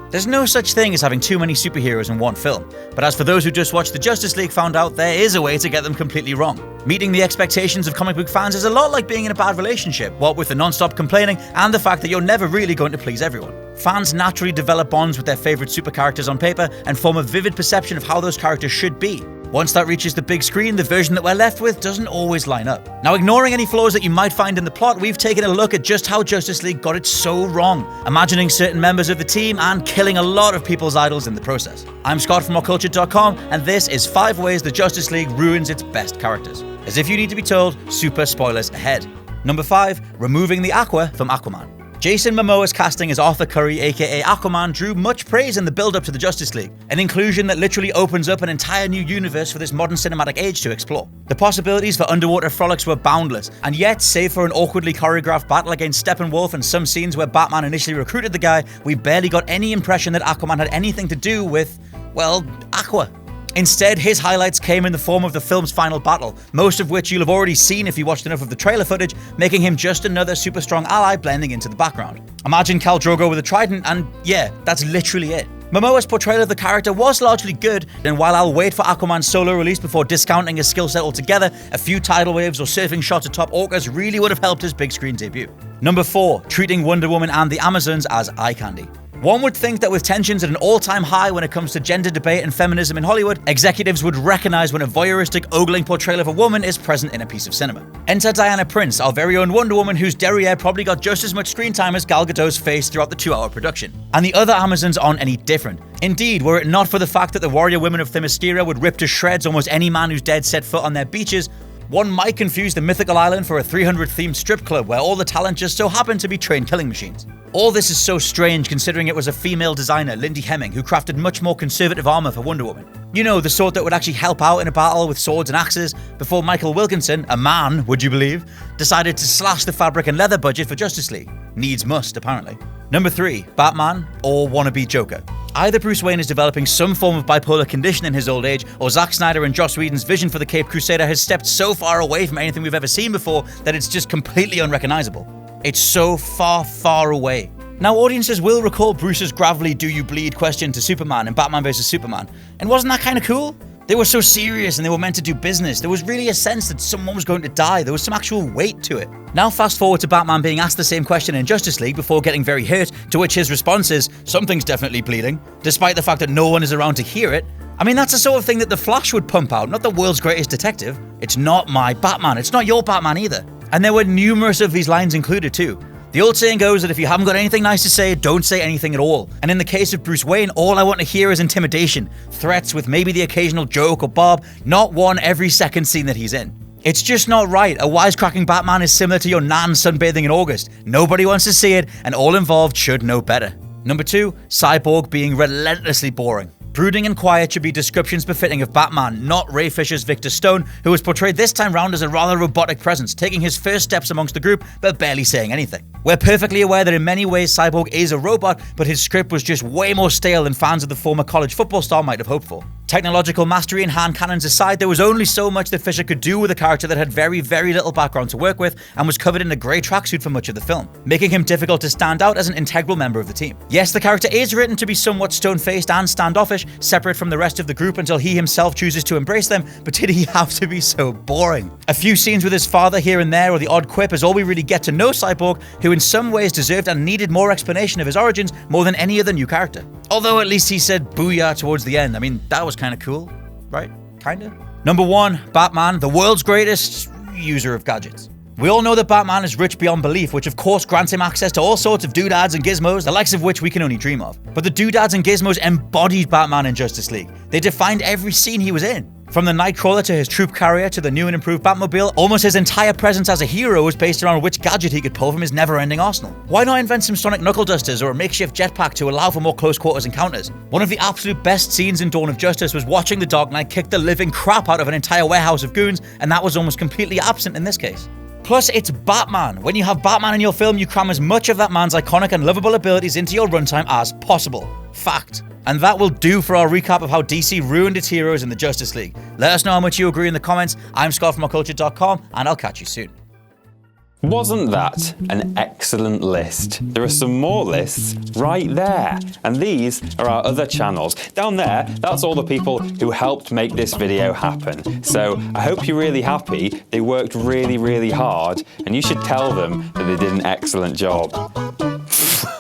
There's no such thing as having too many superheroes in one film, but as for those who just watched the Justice League found out, there is a way to get them completely wrong. Meeting the expectations of comic book fans is a lot like being in a bad relationship, what with the non-stop complaining and the fact that you're never really going to please everyone. Fans naturally develop bonds with their favourite super characters on paper and form a vivid perception of how those characters should be. Once that reaches the big screen, the version that we're left with doesn't always line up. Now, ignoring any flaws that you might find in the plot, we've taken a look at just how Justice League got it so wrong, imagining certain members of the team and killing a lot of people's idols in the process. I'm Scott from Whatculture.com, and this is 5 ways the Justice League ruins its best characters. As if you need to be told, super spoilers ahead. Number 5, removing the Aqua from Aquaman. Jason Momoa's casting as Arthur Curry, aka Aquaman, drew much praise in the build-up to the Justice League, an inclusion that literally opens up an entire new universe for this modern cinematic age to explore. The possibilities for underwater frolics were boundless, and yet, save for an awkwardly choreographed battle against Steppenwolf and some scenes where Batman initially recruited the guy, we barely got any impression that Aquaman had anything to do with, well, Aqua. Instead, his highlights came in the form of the film's final battle, most of which you'll have already seen if you watched enough of the trailer footage, making him just another super strong ally blending into the background. Imagine Khal Drogo with a trident, and yeah, that's literally it. Momoa's portrayal of the character was largely good, and while I'll wait for Aquaman's solo release before discounting his skill set altogether, a few tidal waves or surfing shots atop orcas really would have helped his big screen debut. Number 4, treating Wonder Woman and the Amazons as eye candy. One would think that with tensions at an all-time high when it comes to gender debate and feminism in Hollywood, executives would recognize when a voyeuristic, ogling portrayal of a woman is present in a piece of cinema. Enter Diana Prince, our very own Wonder Woman, whose derriere probably got just as much screen time as Gal Gadot's face throughout the 2-hour production. And the other Amazons aren't any different. Indeed, were it not for the fact that the warrior women of Themyscira would rip to shreds almost any man whose dead set foot on their beaches, one might confuse the mythical island for a 300-themed strip club where all the talent just so happened to be trained killing machines. All this is so strange considering it was a female designer, Lindy Hemming, who crafted much more conservative armor for Wonder Woman. You know, the sort that would actually help out in a battle with swords and axes, before Michael Wilkinson, a man, would you believe, decided to slash the fabric and leather budget for Justice League. Needs must, apparently. Number 3, Batman or wannabe Joker. Either Bruce Wayne is developing some form of bipolar condition in his old age, or Zack Snyder and Joss Whedon's vision for the Caped Crusader has stepped so far away from anything we've ever seen before that it's just completely unrecognizable. It's so far, far away. Now, audiences will recall Bruce's gravelly "do you bleed" question to Superman in Batman vs Superman, and wasn't that kind of cool? They were so serious and they were meant to do business. There was really a sense that someone was going to die. There was some actual weight to it. Now fast forward to Batman being asked the same question in Justice League before getting very hurt, to which his response is, "Something's definitely bleeding," despite the fact that no one is around to hear it. I mean, that's the sort of thing that the Flash would pump out, not the world's greatest detective. It's not my Batman. It's not your Batman either. And there were numerous of these lines included too. The old saying goes that if you haven't got anything nice to say, don't say anything at all. And in the case of Bruce Wayne, all I want to hear is intimidation, threats with maybe the occasional joke or barb, not one every second scene that he's in. It's just not right. A wisecracking Batman is similar to your nan sunbathing in August. Nobody wants to see it, and all involved should know better. Number 2, Cyborg being relentlessly boring. Brooding and quiet should be descriptions befitting of Batman, not Ray Fisher's Victor Stone, who was portrayed this time round as a rather robotic presence, taking his first steps amongst the group, but barely saying anything. We're perfectly aware that in many ways Cyborg is a robot, but his script was just way more stale than fans of the former college football star might have hoped for. Technological mastery and hand cannons aside, there was only so much that Fisher could do with a character that had very, very little background to work with and was covered in a grey tracksuit for much of the film, making him difficult to stand out as an integral member of the team. Yes, the character is written to be somewhat stone-faced and standoffish, separate from the rest of the group until he himself chooses to embrace them, but did he have to be so boring? A few scenes with his father here and there, or the odd quip, is all we really get to know Cyborg, who in some ways deserved and needed more explanation of his origins more than any other new character. Although at least he said booyah towards the end. I mean, that was kind of cool, right? Kinda. Number 1, Batman, the world's greatest user of gadgets. We all know that Batman is rich beyond belief, which of course grants him access to all sorts of doodads and gizmos, the likes of which we can only dream of. But the doodads and gizmos embodied Batman in Justice League. They defined every scene he was in. From the Nightcrawler to his troop carrier to the new and improved Batmobile, almost his entire presence as a hero was based around which gadget he could pull from his never-ending arsenal. Why not invent some sonic knuckle dusters or a makeshift jetpack to allow for more close-quarters encounters? One of the absolute best scenes in Dawn of Justice was watching the Dark Knight kick the living crap out of an entire warehouse of goons, and that was almost completely absent in this case. Plus, it's Batman. When you have Batman in your film, you cram as much of that man's iconic and lovable abilities into your runtime as possible. Fact. And that will do for our recap of how DC ruined its heroes in the Justice League. Let us know how much you agree in the comments. I'm Scott from Whatculture.com, and I'll catch you soon. Wasn't that an excellent list? There are some more lists right there, and these are our other channels. Down there, that's all the people who helped make this video happen. So I hope you're really happy. They worked really, really hard, and you should tell them that they did an excellent job.